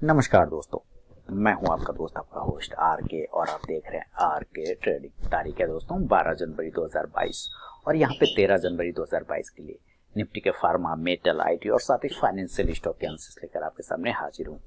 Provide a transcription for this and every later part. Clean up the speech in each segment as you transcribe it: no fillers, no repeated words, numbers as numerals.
नमस्कार दोस्तों, मैं हूं आपका दोस्त, आपका होस्ट आर के, और आप देख रहे हैं आर के ट्रेडिंग। तारीख है दोस्तों 12 जनवरी 2022 और यहाँ पे 13 जनवरी 2022 के लिए निफ्टी के फार्मा, मेटल, आईटी और साथ ही फाइनेंशियल स्टॉक के एनालिसिस लेकर आपके सामने हाजिर हूँ।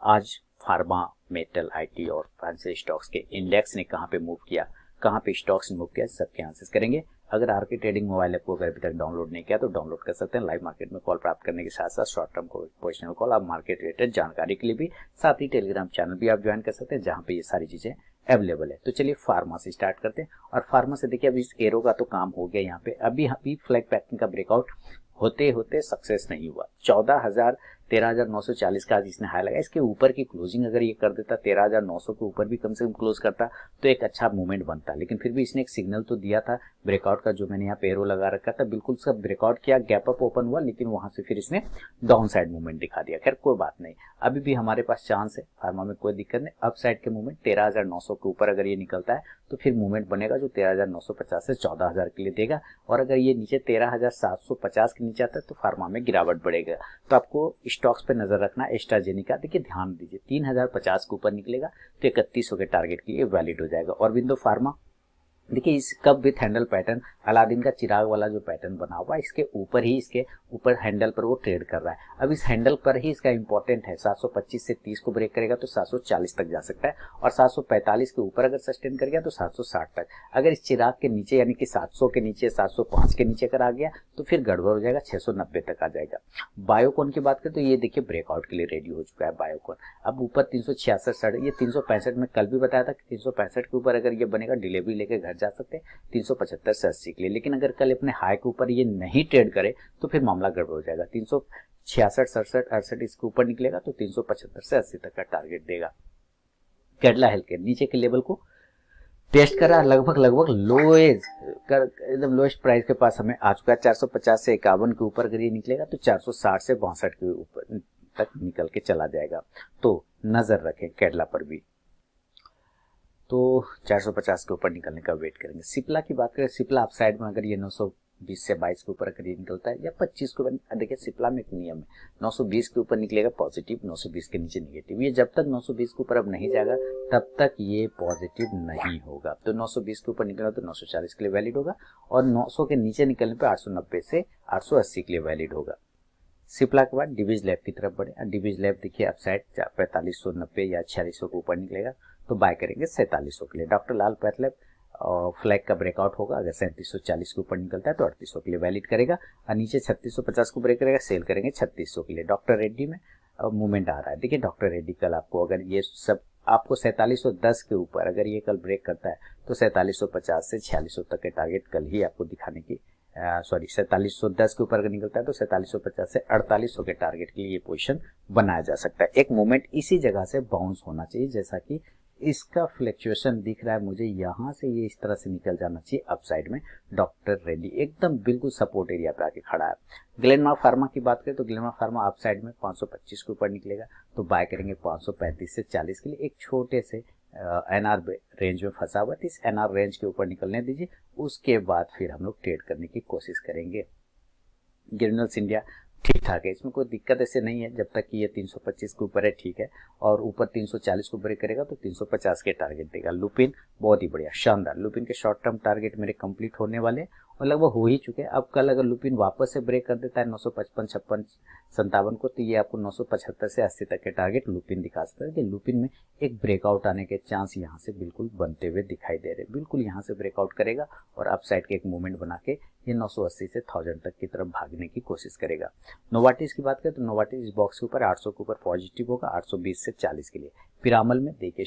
आज फार्मा, मेटल, आईटी और फाइनेंशियल स्टॉक्स के इंडेक्स ने कहाँ पे मूव किया, कहाँ पे स्टॉक्स ने मूव किया, सबके एनालिसिस करेंगे। अगर आर के ट्रेडिंग मोबाइल ऐप को अगर अभी तक डाउनलोड नहीं किया तो डाउनलोड कर सकते हैं। लाइव मार्केट में कॉल प्राप्त करने के साथ साथ शॉर्ट टर्म पोजिशनल कॉल, आप मार्केट रिलेटेड जानकारी के लिए भी, साथ ही टेलीग्राम चैनल भी आप ज्वाइन कर सकते हैं जहां पे ये सारी चीजें अवेलेबल है। तो चलिए फार्मा से स्टार्ट करते हैं। और फार्मा से देखिए, अभी इस एरो का तो काम हो गया, यहाँ पे अभी फ्लैग पैटर्न का ब्रेकआउट होते होते सक्सेस नहीं हुआ। 13,940 का आज इसने हाई लगा। इसके ऊपर की क्लोजिंग अगर ये कर देता, 13,900 के ऊपर भी कम से कम क्लोज करता तो एक अच्छा मूवमेंट बनता। लेकिन फिर भी इसने एक सिग्नल तो दिया था ब्रेकआउट का, जो मैंने यहाँ पे एरो लगा रखा था, बिल्कुल सब ब्रेकआउट किया, गैप अप ओपन हुआ, लेकिन वहां से फिर इसने डाउन साइड मूवमेंट दिखा दिया। खैर कोई बात नहीं, अभी भी हमारे पास चांस है, फार्मा में कोई दिक्कत नहीं। अप साइड के मूवमेंट 13,900 के ऊपर अगर ये निकलता है तो फिर मूवमेंट बनेगा जो 13,950 से 14,000 के लिए देगा। और अगर ये नीचे 13,750 के नीचे आता है तो फार्मा में गिरावट बढ़ेगा। तो आपको स्टॉक्स पे नजर रखना। एस्ट्राजेनेका देखिए, ध्यान दीजिए, 3,050 के ऊपर निकलेगा तो 3100 के टारगेट के लिए वैलिड हो जाएगा। और बिंदु फार्मा देखिए, इस cup with handle pattern, Aladdin का चिराग वाला जो पैटर्न बना हुआ है, इसके ऊपर ही, इसके ऊपर हैंडल पर वो ट्रेड कर रहा है। अब इस हैंडल पर ही इसका इंपॉर्टेंट है, 725 से 30 को ब्रेक करेगा तो 740 तक जा सकता है, और 745 के ऊपर अगर सस्टेन कर गया तो 760 तक। अगर इस चिराग के नीचे यानी कि 700 के नीचे, 705 के नीचे अगर आ गया तो फिर गड़बड़ हो जाएगा, 690 तक आ जाएगा। बायोकॉन की बात करें तो ये देखिए ब्रेकआउट के लिए रेडी हो चुका है बायोकॉन। अब ऊपर 366, ये 365 में कल भी बताया था कि 365 के ऊपर अगर ये बनेगा डिलीवरी लेके घर जा सकते हैं 375 से 80 के लिए। लेकिन अगर कल अपने हाई के ऊपर ये नहीं ट्रेड करे तो फिर मामला गड़बड़ हो जाएगा। 366, 67, 68 इसके ऊपर निकलेगा तो 375 से 80 तक का टारगेट देगा। कैडला हेल्थकेयर नीचे के लेवल को टेस्ट करा, लगभग लोएज कर, एकदम लोएस्ट प्राइस के पास हमें आ चुका है। 450 से 51 के ऊपर अगर ये निकलेगा तो 460 से 62 के ऊपर तक निकल के चला जाएगा। तो नजर रखें कैडला पर भी। तो 450 के ऊपर निकलने का वेट करेंगे। सिप्ला की बात करें, सिप्ला अपसाइड में अगर ये 920 से 22 के ऊपर अगर ये निकलता है या 25 के ऊपर, देखिए सिप्ला में एक नियम है, 920 के ऊपर निकलेगा पॉजिटिव, 920 के नीचे नेगेटिव। ये जब तक 920 के ऊपर अब नहीं जाएगा तब तक ये पॉजिटिव नहीं होगा। तो 920 के ऊपर निकलेगा तो 940 के लिए वैलिड होगा, और 900 के नीचे निकलने पर 890 से 880 के लिए वैलिड होगा। सिप्ला के बाद डिवीज लैब की तरफ बढ़े। डिवीज लैब देखिए अपसाइड 4590 या 4600 के ऊपर निकलेगा तो बाय करेंगे 4700 के लिए। डॉक्टर लाल पैथलैब फ्लैग का ब्रेकआउट होगा, अगर 3740 के ऊपर निकलता है तो 3800 के लिए वैलिड करेगा, और नीचे 3650 को ब्रेक करेगा, सेल करेंगे 3600 के लिए। डॉक्टर रेड्डी में मूवमेंट आ रहा है। देखिए डॉक्टर रेड्डी कल आपको, अगर ये सब आपको 4710 के ऊपर अगर ये कल ब्रेक करता है तो 4750 से 4600 तक के टारगेट कल ही आपको दिखाने की 4710 के ऊपर अगर निकलता है तो 4750 से 4800 के टारगेट के लिए ये पोजीशन बनाया जा सकता है। एक मोमेंट इसी जगह से बाउंस होना चाहिए, जैसा कि इसका फ्लक्चुएशन दिख रहा है मुझे, यहाँ से ये इस तरह से निकल जाना चाहिए अपसाइड में। डॉक्टर रेड्डी एकदम बिल्कुल सपोर्ट एरिया पे आके खड़ा है। ग्लेनमार्क फार्मा की बात करें तो ग्लेनमार्क फार्मा अपसाइड में 525 के ऊपर निकलेगा तो बाय करेंगे 535 से 40 के लिए। एक छोटे से एनआर रेंज में फंसा हुआ है, इस एनआर रेंज के ऊपर निकलने दीजिए, उसके बाद फिर हम लोग ट्रेड करने की कोशिश करेंगे। ग्रेन्यूल्स इंडिया ठीक ठाक है, इसमें कोई दिक्कत ऐसे नहीं है, जब तक कि ये 325 के ऊपर है ठीक है, और ऊपर 340 को ब्रेक करेगा तो 350 के टारगेट देगा। लुपिन बहुत ही बढ़िया, शानदार। लुपिन के शॉर्ट टर्म टारगेट मेरे कंप्लीट होने वाले और लगभग हो ही चुके हैं। अब कल अगर लुपिन वापस से ब्रेक कर देता है 955, 56, 57 को, तो ये आपको 975 से 80 तक के टारगेट लुपिन दिखा सकता है। कि लुपिन में एक ब्रेकआउट आने के चांस यहाँ से बिल्कुल बनते हुए दिखाई दे रहे, बिल्कुल यहाँ से ब्रेकआउट करेगा और अपसाइड के एक मूवमेंट बना के ये 980 से 1000 तक की तरफ भागने की कोशिश करेगा। नोवार्टिस की बात करें तो नोवार्टिस इस बॉक्स के ऊपर 800 के ऊपर पॉजिटिव होगा, 820 से 40 के लिए। पिरामल में देखिए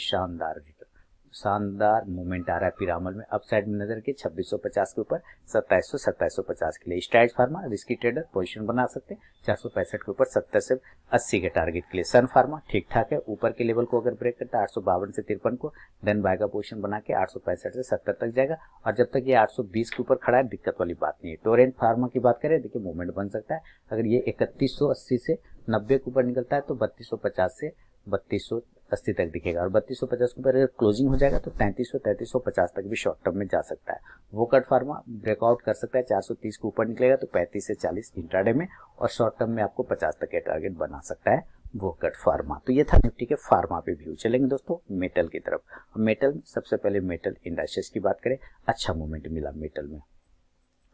शानदार मूवमेंट आ रहा है पिरामल में, अपसाइड में नजर के 2650 के ऊपर 2700, 2750 के लिए। STRIDE pharma risky trader position बना सकते हैं 465 के ऊपर 70 से 80 के टारगेट के लिए। सन फार्मा ठीक ठाक है, ऊपर के लेवल को अगर ब्रेक करता है 852 से 53 को, देन बाय का पोजीशन बना के 865 से 70 तक जाएगा, और जब तक ये 820 के ऊपर खड़ा है दिक्कत वाली बात नहीं है। टोरेंट फार्मा की बात करें, देखिए मूवमेंट बन सकता है, अगर ये 3180 से 90 के ऊपर निकलता है तो 3250 से 3280 तक दिखेगा, और 3250 के ऊपर क्लोजिंग हो जाएगा तो 3300, 3350 तक भी शॉर्ट टर्म में जा सकता है। वोकट फार्मा ब्रेकआउट कर सकता है, 430 के ऊपर निकलेगा तो 35 से 40 इंट्राडे में, और शॉर्ट टर्म में आपको 50 तक के टारगेट बना सकता है वोकट फार्मा। तो ये था निफ्टी के फार्मा पे व्यू। चलेंगे दोस्तों मेटल की तरफ। मेटल में सबसे पहले मेटल इंडाइसेस की बात करें, अच्छा मूवमेंट मिला मेटल में।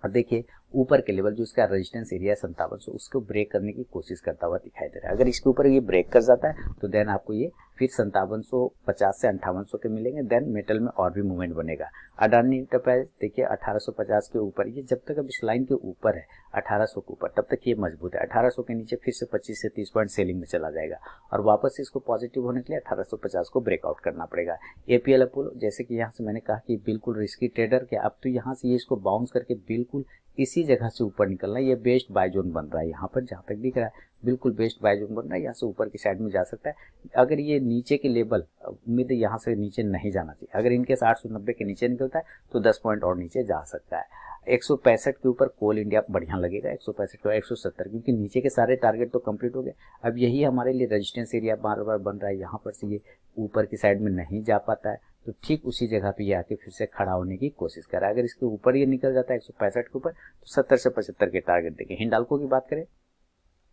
और देखिए ऊपर के लेवल जो इसका रेजिस्टेंस एरिया 5700 उसको ब्रेक करने की कोशिश करता हुआ दिखाई दे रहा है। अगर इसके ऊपर ये ब्रेक कर जाता है तो देन आपको ये फिर 5750 से 5800 के मिलेंगे, देन मेटल में और भी मूवमेंट बनेगा। अडानी इंटरप्राइज देखिए 1850 के ऊपर, ये जब तक अब इस लाइन के ऊपर है 1800 के ऊपर तब तक ये मजबूत है। 1800 के नीचे फिर से 25 से 30 पॉइंट सेलिंग में चला जाएगा और वापस इसको पॉजिटिव होने के लिए 1850 को ब्रेकआउट करना पड़ेगा। एपीएल अपोलो जैसे कि यहाँ से मैंने कहा कि बिल्कुल रिस्की ट्रेडर के, अब तो यहाँ से ये इसको बाउंस करके बिल्कुल इसी जगह से ऊपर निकलना है। ये बेस्ट बाय जोन बन रहा है, यहाँ पर जहाँ तक दिख रहा है बिल्कुल बेस्ट बाय जोन बन रहा है। यहाँ से ऊपर की साइड में जा सकता है। अगर ये नीचे के लेवल, उम्मीद है यहाँ से नीचे नहीं जाना चाहिए। अगर इनके 890 के नीचे निकलता है तो 10 पॉइंट और नीचे जा सकता है। 165 के ऊपर कोल इंडिया बढ़िया लगेगा, 165 के 170, क्योंकि नीचे के सारे टारगेट तो कंप्लीट हो गए। अब यही हमारे लिए रेजिस्टेंस एरिया बार बार बन रहा है। यहाँ पर से ये ऊपर की साइड में नहीं जा पाता है तो ठीक उसी जगह पे ये आके फिर से खड़ा होने की कोशिश कर रहा है। अगर इसके ऊपर ये निकल जाता है 165 के ऊपर तो 70 से 75 के टारगेट देखें। हिंडाल्को की बात करें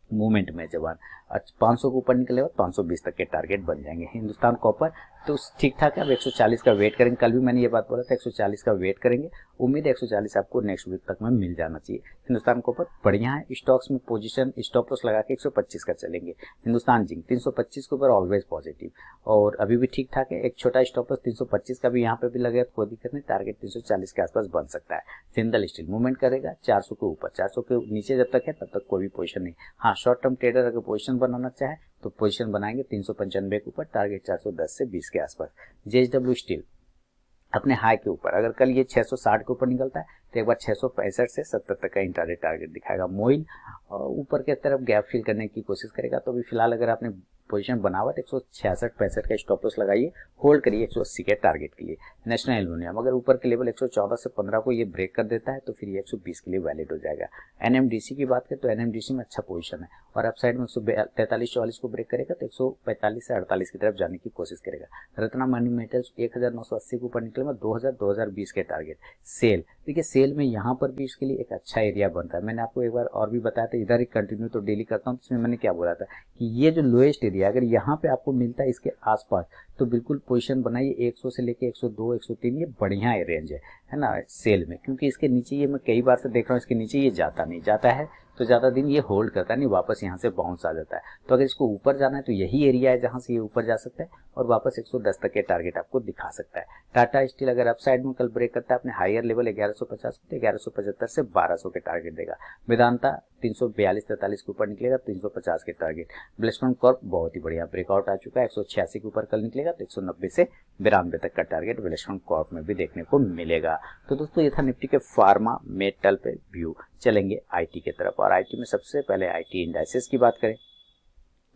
मूवमेंट में जवान 500 के ऊपर निकलेगा 520 तक के टारगेट बन जाएंगे। हिंदुस्तान कॉपर तो ठीक ठाक है, अब 140 का वेट करेंगे। कल भी मैंने ये बात बोला था 140 का वेट करेंगे, उम्मीद है 140 आपको नेक्स्ट वीक तक में मिल जाना चाहिए। हिंदुस्तान कॉपर बढ़िया है, स्टॉक्स में पोजीशन स्टॉप लॉस लगा के 125 का चलेंगे। हिंदुस्तान जिंक 325 के ऊपर ऑलवेज पॉजिटिव और अभी भी ठीक ठाक है। एक छोटा स्टॉप लॉस 325 का भी यहाँ पे भी लगेगा तो कोई दिक्कत नहीं, टारगेट 340 के आसपास बन सकता है। जिंदल स्टील मूवमेंट करेगा 400 के ऊपर, 400 के नीचे जब तक है तब तक कोई भी पोजीशन नहीं। हाँ, शॉर्ट टर्म ट्रेडर अगर पोजीशन बनाना चाहे तो पोजीशन बनाएंगे 395 के ऊपर, टारगेट 410 से 20 के आसपास। जेएसडब्ल्यू स्टील अपने हाई के ऊपर, अगर कल ये 660 के ऊपर निकलता है तो एक बार 665 से 70 तक का इंट्राडे टारगेट दिखाएगा। मोइल ऊपर की तरफ गैप फिल करने की कोशिश करेगा। तो अभी फिलहाल अगर आपने पोजीशन बनावा तो 166-65 का स्टॉप लॉस लगाइए, होल्ड करिए 180 के टारगेट के लिए। नेशनल एल्यूमिनियम अगर ऊपर के लेवल 114 से 15 को ये ब्रेक कर देता है तो फिर ये 120 के लिए वैलिड हो जाएगा। एनएमडीसी की बात करें तो एनएमडीसी में अच्छा पोजीशन है और अपसाइड में 143-44 को ब्रेक करेगा तो 145 से 48 की तरफ जाने की कोशिश करेगा। रत्ना मनी मेटल्स 1980 के ऊपर निकलेगा 2020 के टारगेट। सेल देखिए, सेल में यहाँ पर भी इसके लिए एक अच्छा एरिया बन रहा है। मैंने आपको एक बार और भी बताया था, इधर ही कंटिन्यू तो डेली करता हूँ। इसमें मैंने क्या बोला था कि ये जो लोएस्ट एरिया अगर यहाँ पे आपको मिलता है इसके आसपास तो बिल्कुल पोजीशन बनाइए। 100 से लेके 102 103 ये बढ़िया रेंज है ना सेल में, क्योंकि इसके नीचे ये मैं कई बार से देख रहा हूँ इसके नीचे ये जाता नहीं, जाता है तो ज़्यादा दिन ये होल्ड करता नहीं, वापस यहाँ से बाउंस आ जाता है। तो अगर इसको ऊपर जाना है तो यही एरिया है जहाँ से ये ऊपर जा सकता है और वापस 110 तक के टारगेट आपको दिखा सकता है। टाटा स्टील अगर अपसाइड में कल ब्रेक करता है अपने हायर लेवल 1150 तो 1175 से 1200 के टारगेट देगा। वेदांता 342-43 के ऊपर निकलेगा 350 के टारगेट। ब्लेसमेंट कॉर्प बहुत ही बढ़िया ब्रेकआउट आ चुका है, 186 के ऊपर कल निकलेगा तो 190 से 92 तक का टारगेट ब्लेसमेंट कॉर्प में भी देखने को मिलेगा। तो दोस्तों ये था निफ्टी के फार्मा मेटल पे व्यू। चलेंगे आईटी की तरफ और आईटी में सबसे पहले आईटी इंडाइसेस की बात करें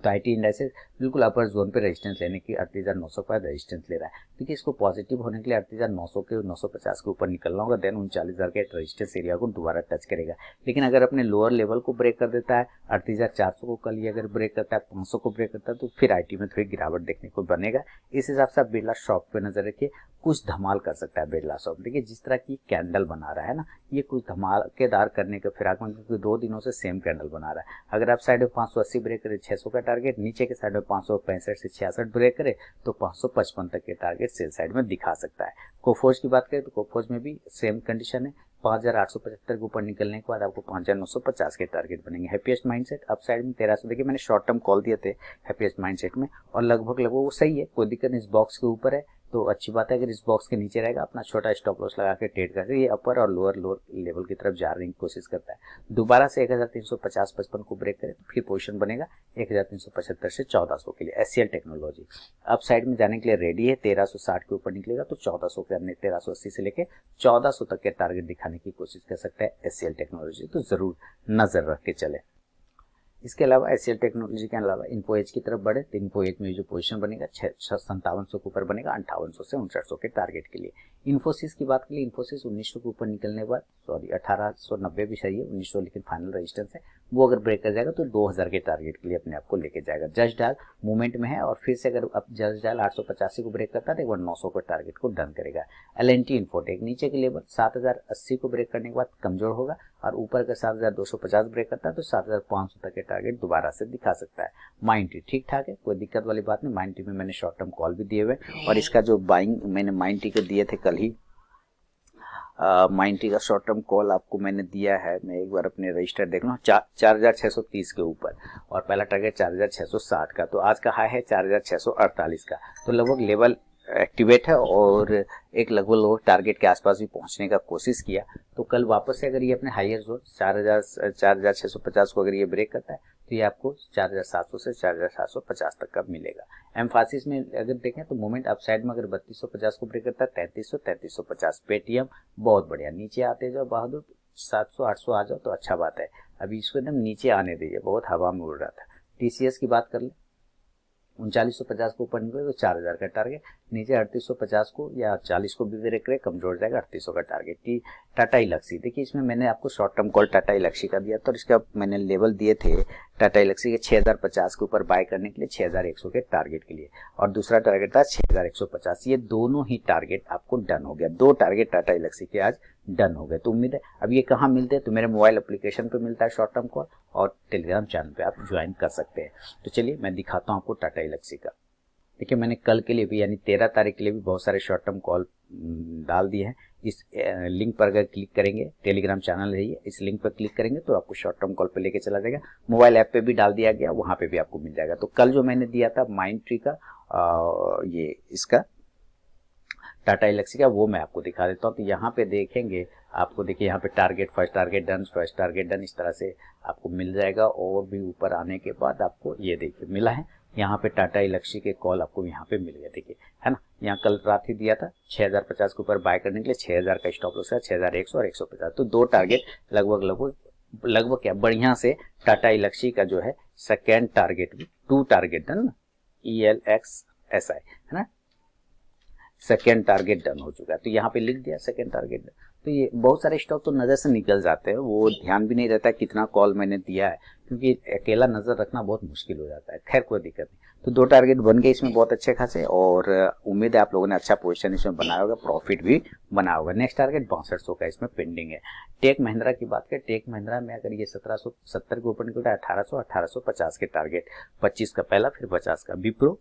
तो आईटी इंडाइसेस बिल्कुल अपर जोन पे रेजिस्टेंस लेने की 38,900 पर रेजिस्टेंस ले रहा है। देखिए इसको पॉजिटिव होने के लिए 38,900 के 950 के ऊपर निकलना होगा, देन 39,000 के रेजिस्टेंस एरिया को दोबारा टच करेगा। लेकिन अगर अपने लोअर लेवल को ब्रेक कर देता है 38,400 को कल ये अगर ब्रेक करता है 500 को ब्रेक करता है तो फिर आईटी में थोड़ी गिरावट देखने को बनेगा। इस हिसाब से आप बिरला शॉप पे नजर रखिए, कुछ धमाल कर सकता है बिरला शॉप। देखिए जिस तरह की कैंडल बना रहा है ना, ये कुछ धमाकेदार करने के फिराक में, क्योंकि 2 दिनों से सेम कैंडल बना रहा है। अगर आप साइड में 580 ब्रेक करे 600 का टारगेट, नीचे के साइड में 565 से 66 ब्रेक करे तो 555 तक के टारगेट सेल साइड में दिखा सकता है। कोफोज की बात करें तो कोफोज में भी सेम कंडीशन है, 5,875 के ऊपर निकलने के बाद आपको 5,950 के टारगेट बनेंगे। हैप्पीएस्ट माइंडसेट अप साइड में 1300, देखिए मैंने शॉर्ट टर्म कॉल दिए थे हैप्पीएस्ट माइंडसेट में और लगभग वो सही है, कोई दिक्कत नहीं। इस बॉक्स के ऊपर है तो अच्छी बात है। अगर इस बॉक्स के नीचे रहेगा अपना छोटा स्टॉप लॉस लगा के ट्रेड करते, ये अपर और लोअर लेवल की तरफ जाने की कोशिश करता है। दोबारा से 1350-55 को ब्रेक करे तो फिर पोजीशन बनेगा 1375 से 1400 के लिए। एससीएल टेक्नोलॉजी अप साइड में जाने के लिए रेडी है, 1360 के ऊपर निकलेगा तो 1400 के अंदर 1380 से लेके 1400 तक के टारगेट दिखाने की कोशिश कर सकता है एससीएल टेक्नोलॉजी, तो जरूर नजर रख के चले। इसके अलावा एचसीएल टेक्नोलॉजी के अलावा इन्फो एज की तरफ बढ़े तो इन्फो एज में जो पोजीशन बनेगा 5700 के ऊपर बनेगा 5800 से 5900 के टारगेट के लिए। इन्फोसिस की बात करें, इन्फोसिस 1900 के ऊपर निकलने के बाद, सॉरी 1890 भी सही है, 1900 लेकिन फाइनल रेजिस्टेंस है, वो अगर ब्रेक कर जाएगा तो 2000 के टारगेट के लिए अपने आप को लेके जाएगा। जस्ट डायल मूवमेंट में है और फिर से अगर अब जस्ट डायल 885 को ब्रेक करता है तो एक बार 900 के टारगेट को डन करेगा। एल&टी इन्फोटेक नीचे के लेवल 7080 को ब्रेक करने के बाद कमजोर होगा और ऊपर का 7250 ब्रेक करता है तो 7500 तक के टारगेट दोबारा से दिखा सकता है। माइंड ट्री ठीक ठाक है, कोई दिक्कत वाली बात नहीं। माइंड ट्री में मैंने शॉर्ट टर्म कॉल भी दिए हुए और इसका जो बाइंग मैंने माइंड ट्री के दिए थे कल ही, माइंड ट्री का शॉर्ट टर्म कॉल आपको मैंने दिया है, मैं एक बार अपने रजिस्टर देख लूँ, 4630 के ऊपर और पहला टारगेट 4660 का, तो आज का हाई है 4648 का, तो लगभग लेवल एक्टिवेट है और एक लगभग टारगेट के आसपास भी पहुंचने का कोशिश किया। तो कल वापस से अगर ये अपने हाईयर जोन 4650 को अगर ये ब्रेक करता है तो ये आपको 4700 से 4750 तक का मिलेगा। एम्फासिस में अगर देखें तो मोमेंट अपसाइड में अगर 3250 को ब्रेक करता है 3350। पेटीएम बहुत बढ़िया, नीचे आते जाओ बहादुर, 700-800 आ जाओ तो अच्छा बात है, अभी इसको एकदम नीचे आने दीजिए, बहुत हवा में उड़ रहा था। टीसीएस की बात कर ले, 3950 को ऊपर निकले तो 4000 का टारगेट, नीचे 3850 को या 40 को भी ब्रेक करे कमजोर जाएगा 3800 का टारगेट। टाटा इलेक्सी देखिए, इसमें मैंने आपको short term call Tata Elxsi का दिया था और इसका मैंने लेवल दिए थे टाटा इलेक्सी के 6050 के ऊपर बाय करने के लिए 6100 के टारगेट के लिए, और दूसरा टारगेट था 6150। ये दोनों ही टारगेट आपको डन हो गया, 2 टारगेट टाटा इलेक्सी के आज डन हो गए। तो उम्मीद है अब ये कहाँ मिलते हैं, तो मेरे मोबाइल एप्लीकेशन पे मिलता है शॉर्ट टर्म कॉल और टेलीग्राम चैनल पे आप ज्वाइन कर सकते हैं। तो चलिए मैं दिखाता हूँ आपको टाटा इलेक्सी का। देखिए मैंने कल के लिए भी यानी 13 तारीख के लिए भी बहुत सारे शॉर्ट टर्म कॉल डाल दिए हैं। इस लिंक पर अगर क्लिक करेंगे, टेलीग्राम चैनल है ये, इस लिंक पर क्लिक करेंगे तो आपको शॉर्ट टर्म कॉल पे लेके चला जाएगा। मोबाइल ऐप पे भी डाल दिया गया, वहाँ पे भी आपको मिल जाएगा। तो कल जो मैंने दिया था माइंड ट्री का ये इसका टाटा इलेक्सी का, वो मैं आपको दिखा देता हूँ। तो यहाँ पे देखेंगे आपको, देखिए यहाँ पे टारगेट, फर्स्ट टारगेट डन, इस तरह से आपको मिल जाएगा। और भी ऊपर आने के बाद आपको ये देखिए मिला है, यहाँ पे टाटा इलेक्सी के कॉल आपको यहाँ पे मिल गया, देखिए है ना। यहाँ कल रात ही दिया था 6050 के ऊपर बाय करने के लिए, 6000 का स्टॉप लॉस है, 6100 और 150। तो 2 टारगेट लगभग क्या बढ़िया से टाटा इलेक्सी का जो है सेकेंड टारगेट भी 2 टारगेट डन ना, ELXSI है ना, सेकेंड टारगेट डन हो चुका है। तो यहाँ पे लिख दिया सेकेंड टारगेट। तो ये बहुत सारे स्टॉक तो नज़र से निकल जाते हैं, वो ध्यान भी नहीं रहता कितना कॉल मैंने दिया है, क्योंकि अकेला नज़र रखना बहुत मुश्किल हो जाता है। खैर कोई दिक्कत नहीं। तो 2 टारगेट बन गए इसमें बहुत अच्छे खासे, और उम्मीद है आप लोगों ने अच्छा पोजीशन इसमें बनाया होगा, प्रॉफिट भी बनाया होगा। नेक्स्ट टारगेट 6200 का इसमें पेंडिंग है। टेक महिंद्रा की बात करें, टेक महिंद्रा में अगर ये 1770 के ऊपर निकलता है 1850 के टारगेट, 25 का पहला फिर 50 का। विप्रो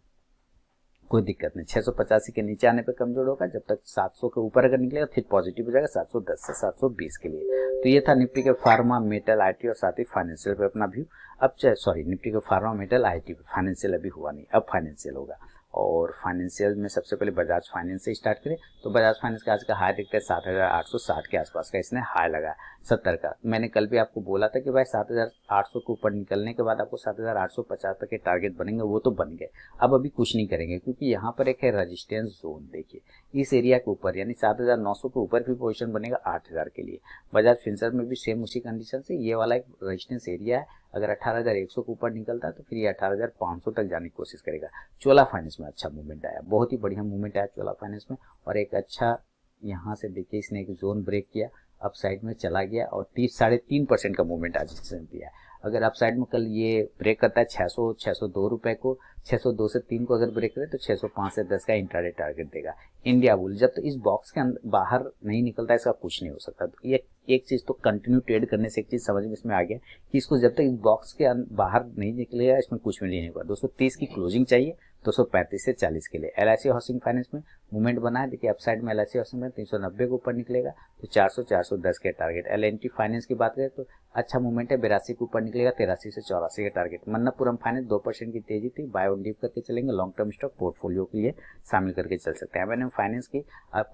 कोई दिक्कत नहीं, 685 के नीचे आने पे कमजोर होगा, जब तक 700 के ऊपर अगर निकलेगा फिर पॉजिटिव हो जाएगा 710 से 720 के लिए। तो ये था निफ्टी के फार्मा, मेटल, आईटी और साथ ही फाइनेंशियल पे अपना व्यू। अब सॉरी, निफ्टी के फार्मा, मेटल, आईटी, फाइनेंशियल अभी हुआ नहीं, अब फाइनेंशियल होगा। और फाइनेंशियल में सबसे पहले बजाज फाइनेंस से स्टार्ट करें। तो बजाज फाइनेंस का आज का हाई देखते हैं 7860 के आसपास का इसने हाई लगा 70 का। मैंने कल भी आपको बोला था कि भाई 7800 के ऊपर निकलने के बाद आपको 7850 तक के टारगेट बनेंगे, वो तो बन गए। अब अभी कुछ नहीं करेंगे क्योंकि यहाँ पर एक है रेजिस्टेंस जोन, देखिए इस एरिया के ऊपर यानी 7900 के ऊपर भी पोजीशन बनेगा 8000 के लिए। बजाज फिनसर्व में भी सेम उसी कंडीशन से ये वाला एक रेजिस्टेंस एरिया है, अगर 18100 के ऊपर निकलता है तो फिर ये 18500 तक जाने की कोशिश करेगा। चोला फाइनेंस में अच्छा मूवमेंट आया, बहुत ही बढ़िया मूवमेंट आया चोला फाइनेंस में, और एक अच्छा यहाँ से देखिए इसने एक जोन ब्रेक किया, अप साइड में चला गया और 3.5% का मूवमेंट आज इसने दिया। अगर अप साइड में कल ये ब्रेक करता है 602 रुपए को, 602 से 3 को अगर ब्रेक करे तो 605 से 10 का इंट्राडे टारगेट देगा। इंडिया बुल जब तो इस बॉक्स के बाहर नहीं निकलता है इसका कुछ नहीं हो सकता। तो ये एक चीज तो कंटिन्यू ट्रेड करने से एक चीज समझ में इसमें आ गया कि इसको जब तक इस बॉक्स के बाहर नहीं निकलेगा इसमें कुछ भी नहीं होगा। 230 की क्लोजिंग चाहिए 235 से 40 के लिए। एलआईसी हाउसिंग फाइनेंस में मूवमेंट बना है, देखिए अपसाइड में एलआईसी हाउसिंग में 390 के ऊपर निकलेगा तो 400-410 के टारगेट। एल&टी फाइनेंस की बात करें तो अच्छा मूवमेंट है, 82 के ऊपर निकलेगा 83 से 84 के टारगेट। मन्नपुरम फाइनेंस 2% की तेजी थी, बाय ऑन डिप करके चलेंगे, लॉन्ग टर्म स्टॉक पोर्टफोलियो के लिए शामिल करके चल सकते हैं। एमएनएम फाइनेंस की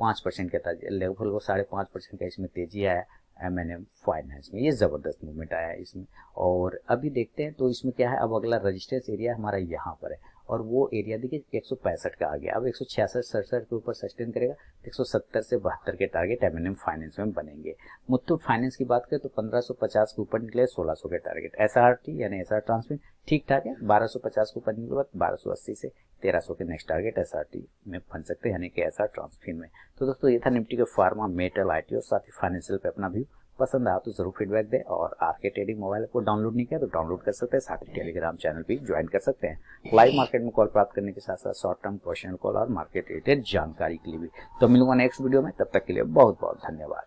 5% के लेवल को 5.5% का इसमें तेजी आया एमएनएम फाइनेंस में, ये जबरदस्त मूवमेंट आया है इसमें। और अभी देखते हैं तो इसमें क्या है, अब अगला रजिस्टेंस एरिया हमारा यहाँ पर है और वो एरिया देखिए 165 का आ गया, अब 166-67 के ऊपर सस्टेन करेगा, 170 से 72 के टारगेट एमएनएम फाइनेंस में बनेंगे। मुथूट फाइनेंस की बात करें तो 1550 के ऊपर निकले 1600 के टारगेट। एसआरटी यानी एसआर ट्रांसमिट ठीक ठाक है, 1250 के ऊपर निकले बाद 1280 से 1300 के नेक्स्ट टारगेट SRT में बन सकते हैं, यानी कि SR ट्रांसफिन में। तो दोस्तों ये था निफ्टी के फार्मा, मेटल, IT और साथ ही फाइनेंशियल पे अपना व्यू। पसंद आया तो जरूर फीडबैक दें, और आरके ट्रेडिंग मोबाइल को डाउनलोड नहीं किया तो डाउनलोड कर सकते हैं, साथ ही टेलीग्राम चैनल भी ज्वाइन कर सकते हैं। लाइव मार्केट में कॉल प्राप्त करने के साथ साथ शॉर्ट टर्म क्वेश्चन कॉल और मार्केट रिलेटेड जानकारी के लिए भी। तो मिलूंगा नेक्स्ट वीडियो में, तब तक के लिए बहुत बहुत धन्यवाद।